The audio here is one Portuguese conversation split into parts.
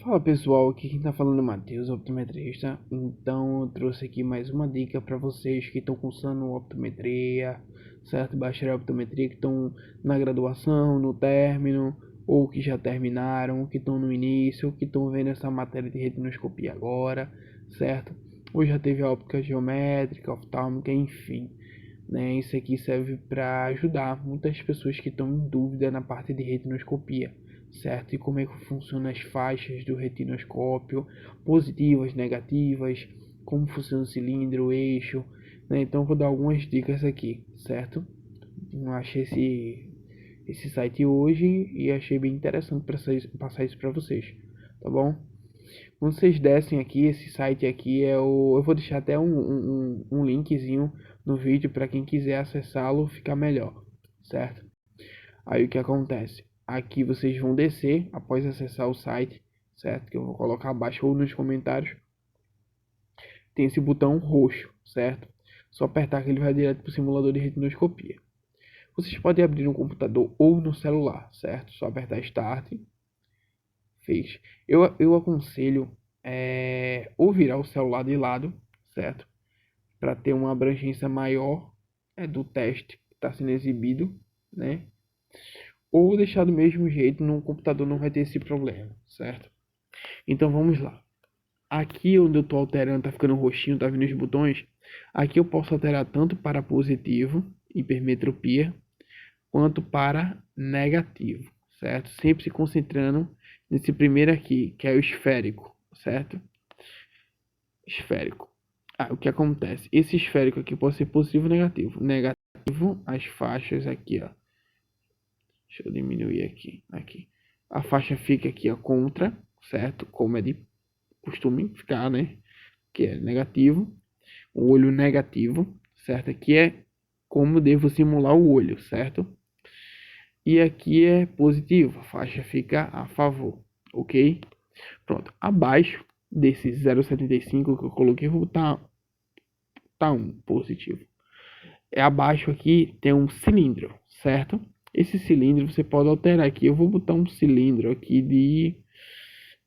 Fala pessoal, aqui quem tá falando é o Matheus, optometrista. Então eu trouxe aqui mais uma dica para vocês que estão cursando optometria, certo? Bacharel em optometria, que estão na graduação, no término, ou que já terminaram, que estão no início, que estão vendo essa matéria de retinoscopia agora, certo? Ou já teve a óptica geométrica, oftálmica, enfim. Né? Isso aqui serve para ajudar muitas pessoas que estão em dúvida na parte de retinoscopia, certo? E como é que funcionam as faixas do retinoscópio, positivas, negativas, como funciona o cilindro, o eixo, né? Então vou dar algumas dicas aqui, certo? Eu achei esse site hoje e achei bem interessante para passar isso para vocês, tá bom? Quando vocês descem aqui, esse site aqui eu vou deixar até um linkzinho no vídeo para quem quiser acessá-lo ficar melhor, certo? Aí o que acontece? Aqui vocês vão descer após acessar o site, certo? Que eu vou colocar abaixo ou nos comentários. Tem esse botão roxo, certo? Só apertar que ele vai direto para o simulador de retinoscopia. Vocês podem abrir no computador ou no celular, certo? Só apertar Start. Fez. Eu aconselho ou virar o celular de lado, certo? Para ter uma abrangência maior do teste que está sendo exibido, né? Ou deixar do mesmo jeito, no computador não vai ter esse problema, certo? Então vamos lá. Aqui onde eu estou alterando, tá ficando roxinho, tá vendo os botões? Aqui eu posso alterar tanto para positivo, hipermetropia, quanto para negativo, certo? Sempre se concentrando nesse primeiro aqui, que é o esférico, certo? Esférico. O que acontece? Esse esférico aqui pode ser positivo ou negativo. Negativo, as faixas aqui, ó. Deixa eu diminuir aqui. A faixa fica aqui, ó, contra, certo? Como é de costume ficar, né? Que é negativo. O olho negativo, certo? Aqui é como devo simular o olho, certo? E aqui é positivo, a faixa fica a favor, ok? Pronto, abaixo desse 0,75 que eu coloquei, vou botar um positivo. Abaixo aqui tem um cilindro, certo? Esse cilindro você pode alterar aqui. Eu vou botar um cilindro aqui de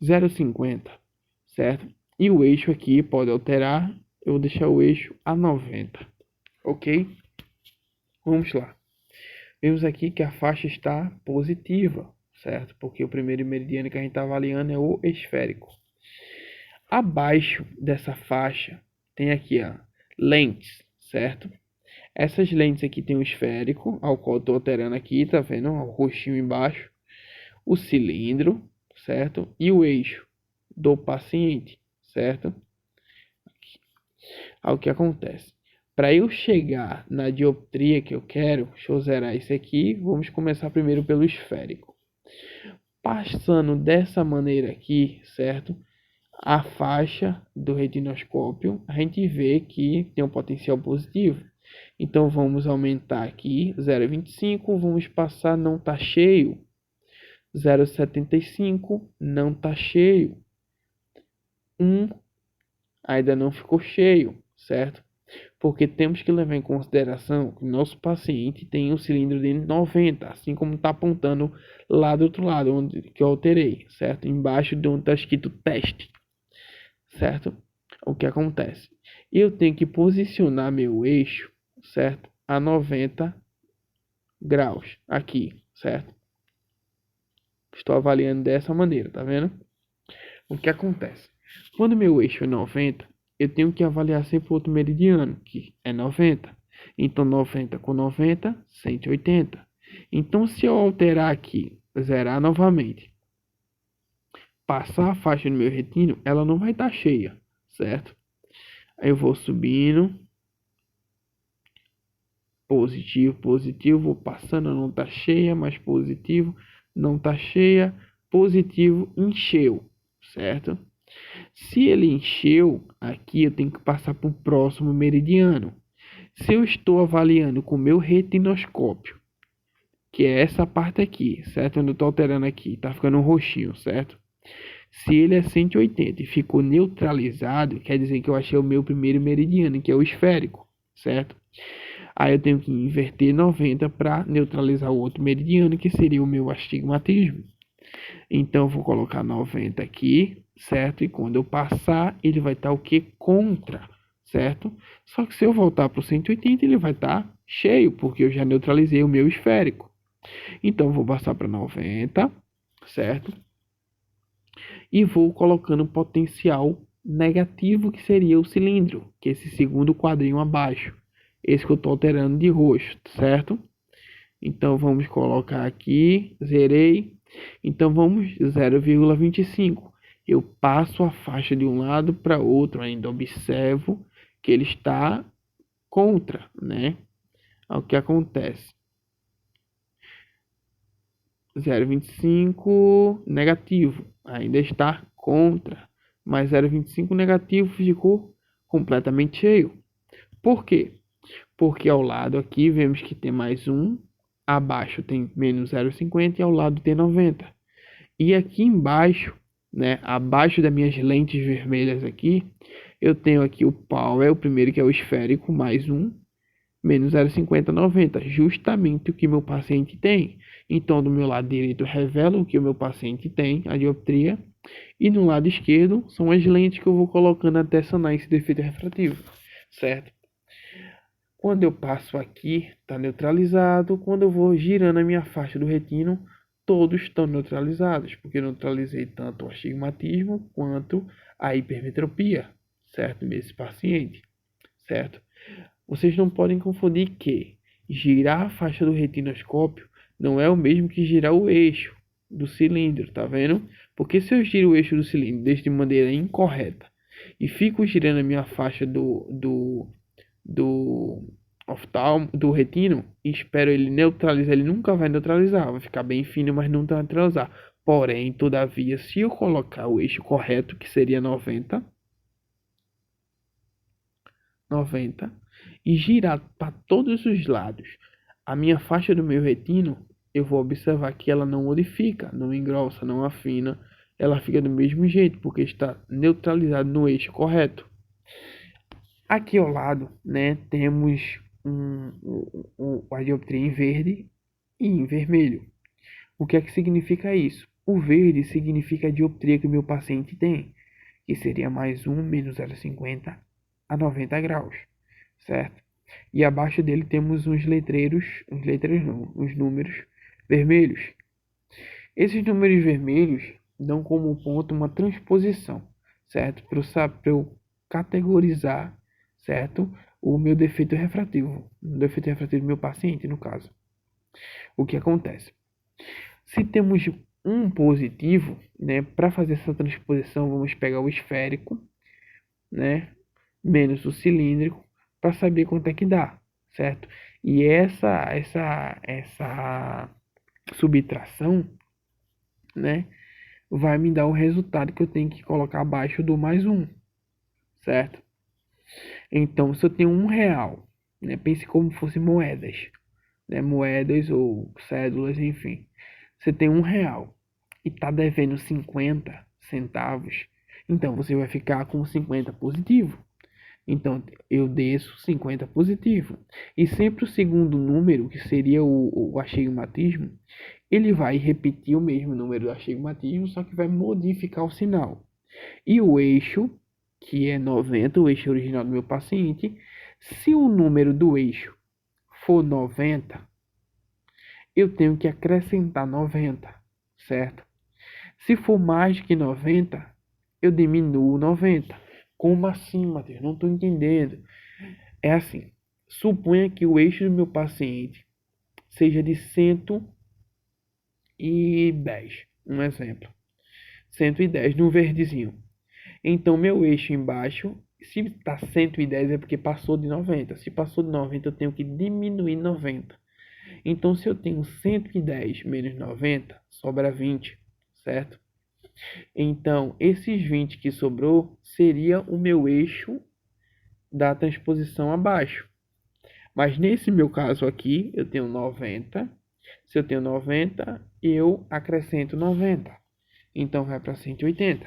0,50, certo? E o eixo aqui pode alterar. Eu vou deixar o eixo a 90, ok? Vamos lá. Vemos aqui que a faixa está positiva, certo? Porque o primeiro meridiano que a gente está avaliando é o esférico. Abaixo dessa faixa tem aqui a lentes, certo? Essas lentes aqui tem o esférico, ao qual eu estou alterando aqui, tá vendo? O roxinho embaixo. O cilindro, certo? E o eixo do paciente, certo? Aí o que acontece? Para eu chegar na dioptria que eu quero, deixa eu zerar isso aqui. Vamos começar primeiro pelo esférico. Passando dessa maneira aqui, certo? A faixa do retinoscópio, a gente vê que tem um potencial positivo. Então vamos aumentar aqui 0,25, vamos passar, não está cheio. 0,75, não está cheio. 1 ainda não ficou cheio, certo? Porque temos que levar em consideração que nosso paciente tem um cilindro de 90, assim como está apontando lá do outro lado, onde que eu alterei, certo? Embaixo de onde está escrito teste, certo? O que acontece? Eu tenho que posicionar meu eixo, certo? A 90 graus, aqui, certo? Estou avaliando dessa maneira, tá vendo? O que acontece? Quando meu eixo é 90, eu tenho que avaliar sempre o outro meridiano, que é 90. Então, 90 com 90, 180. Então, se eu alterar aqui, zerar novamente, passar a faixa no meu retino, ela não vai estar cheia, certo? Aí eu vou subindo, positivo, positivo, vou passando, não está cheia, mas positivo, não está cheia, positivo, encheu, certo? Se ele encheu, aqui eu tenho que passar para o próximo meridiano. Se eu estou avaliando com o meu retinoscópio, que é essa parte aqui, certo? Onde eu estou alterando aqui, está ficando um roxinho, certo? Se ele é 180 e ficou neutralizado, quer dizer que eu achei o meu primeiro meridiano, que é o esférico, certo? Aí eu tenho que inverter 90 para neutralizar o outro meridiano, que seria o meu astigmatismo. Então, eu vou colocar 90 aqui, certo? E quando eu passar, ele vai estar o que? Contra, certo? Só que se eu voltar para o 180, ele vai estar cheio, porque eu já neutralizei o meu esférico. Então, eu vou passar para 90, certo? E vou colocando potencial negativo, que seria o cilindro, que é esse segundo quadrinho abaixo. Esse que eu estou alterando de roxo, certo? Então, vamos colocar aqui, zerei. Então, vamos 0,25. Eu passo a faixa de um lado para outro, ainda observo que ele está contra, né? O que acontece? 0,25 negativo, ainda está contra, mas 0,25 negativo ficou completamente cheio. Por quê? Porque ao lado aqui vemos que tem mais um, abaixo tem menos 0,50 e ao lado tem 90. E aqui embaixo, né, abaixo das minhas lentes vermelhas aqui, eu tenho aqui o power, o primeiro que é o esférico, mais um, menos 0,50, 90, justamente o que meu paciente tem. Então, do meu lado direito revela o que o meu paciente tem, a dioptria, e no lado esquerdo são as lentes que eu vou colocando até sanar esse defeito refrativo, certo? Quando eu passo aqui, está neutralizado. Quando eu vou girando a minha faixa do retino, todos estão neutralizados, porque eu neutralizei tanto o astigmatismo quanto a hipermetropia, certo? Nesse paciente, certo? Vocês não podem confundir que girar a faixa do retinoscópio não é o mesmo que girar o eixo do cilindro, tá vendo? Porque se eu giro o eixo do cilindro de maneira incorreta e fico girando a minha faixa do do retino e espero ele neutralizar, ele nunca vai neutralizar, vai ficar bem fino, mas não vai neutralizar. Porém, todavia, se eu colocar o eixo correto, que seria 90, e girar para todos os lados a minha faixa do meu retino, eu vou observar que ela não modifica, não engrossa, não afina, ela fica do mesmo jeito, porque está neutralizado no eixo correto. Aqui ao lado, né, temos a dioptria em verde e em vermelho. O que é que significa isso? O verde significa a dioptria que o meu paciente tem, que seria mais 1 menos 0,50 a 90 graus, certo? E abaixo dele temos uns letreiros não, uns números vermelhos. Esses números vermelhos dão como ponto uma transposição, certo? Para eu categorizar, certo? O meu defeito refrativo, o defeito refrativo do meu paciente, no caso. O que acontece? Se temos um positivo, né, para fazer essa transposição, vamos pegar o esférico, né, menos o cilíndrico, para saber quanto é que dá, certo? E essa subtração, né, vai me dar o resultado que eu tenho que colocar abaixo do mais um, certo? Então, se eu tenho R$ 1, né, pense como fosse moedas, né, moedas ou cédulas, enfim. Você tem R$ 1 e está devendo 50 centavos, então você vai ficar com 50 positivo. Então, eu desço 50 positivo. E sempre o segundo número, que seria o astigmatismo, ele vai repetir o mesmo número do astigmatismo, só que vai modificar o sinal. E o eixo, que é 90, o eixo original do meu paciente, se o número do eixo for 90, eu tenho que acrescentar 90, certo? Se for mais que 90, eu diminuo 90. Como assim, Matheus? Não estou entendendo. É assim, suponha que o eixo do meu paciente seja de 110, um exemplo. 110 no verdezinho. Então, meu eixo embaixo, se está 110 é porque passou de 90. Se passou de 90, eu tenho que diminuir 90. Então, se eu tenho 110 menos 90, sobra 20, certo? Então, esses 20 que sobrou seria o meu eixo da transposição abaixo. Mas nesse meu caso aqui, eu tenho 90. Se eu tenho 90, eu acrescento 90. Então, vai para 180.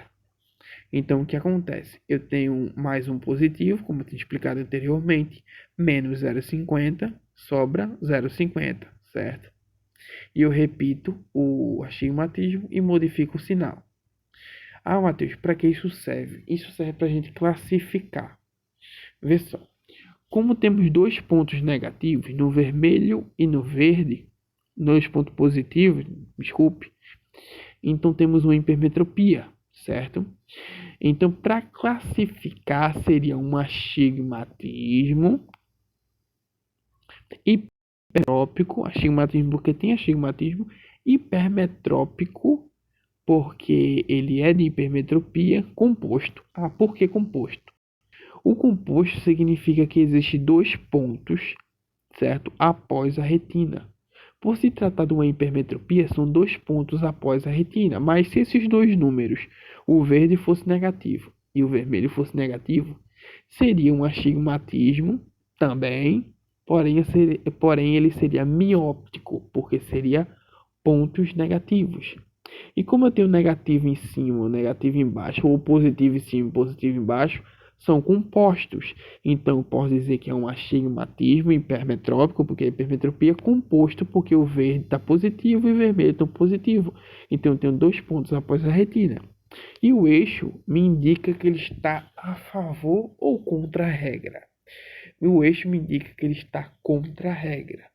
Então, o que acontece? Eu tenho mais um positivo, como eu tinha explicado anteriormente, menos 0,50, sobra 0,50, certo? E eu repito o astigmatismo e modifico o sinal. Ah, Matheus, para que isso serve? Isso serve para a gente classificar. Vê só. Como temos dois pontos negativos, no vermelho e no verde, dois pontos positivos, desculpe, então temos uma hipermetropia, certo? Então, para classificar, seria um astigmatismo hipermetrópico, astigmatismo porque tem astigmatismo, hipermetrópico porque ele é de hipermetropia, composto. Ah, por que composto? O composto significa que existem dois pontos, certo? Após a retina. Por se tratar de uma hipermetropia, são dois pontos após a retina. Mas se esses dois números, o verde fosse negativo e o vermelho fosse negativo, seria um astigmatismo também, porém ele seria mióptico, porque seria pontos negativos. E como eu tenho negativo em cima, negativo embaixo, ou positivo em cima, positivo embaixo, são compostos. Então, eu posso dizer que é um astigmatismo hipermetrópico, porque a hipermetropia é composto, porque o verde está positivo e o vermelho está positivo. Então, eu tenho dois pontos após a retina. E o eixo me indica que ele está a favor ou contra a regra. E o eixo me indica que ele está contra a regra.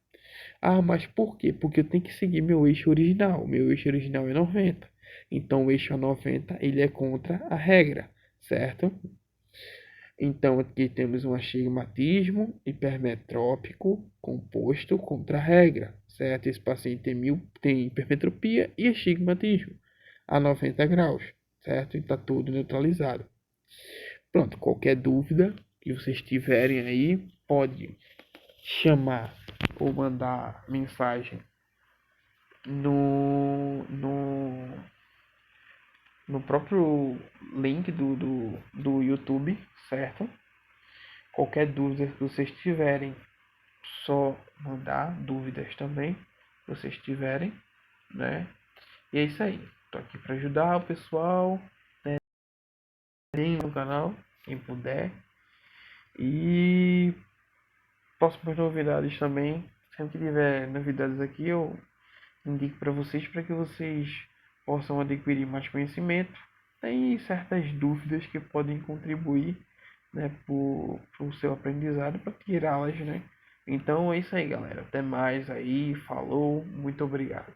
Ah, mas por quê? Porque eu tenho que seguir meu eixo original. Meu eixo original é 90. Então, o eixo 90 ele é contra a regra, certo? Então, aqui temos um astigmatismo hipermetrópico composto contra a regra, certo? Esse paciente tem hipermetropia e astigmatismo a 90 graus, certo? E está tudo neutralizado. Pronto, qualquer dúvida que vocês tiverem aí, pode chamar ou mandar mensagem no próprio link do YouTube, certo? Qualquer dúvida que vocês tiverem, só mandar dúvidas também, se vocês tiverem, né? E é isso aí. Tô aqui para ajudar o pessoal, né? No canal, quem puder. E próximas novidades também. Sempre que tiver novidades aqui, eu indico para que vocês possam adquirir mais conhecimento. Tem certas dúvidas que podem contribuir, né, para o seu aprendizado, para tirá-las, né? Então é isso aí, galera. Até mais aí. Falou. Muito obrigado.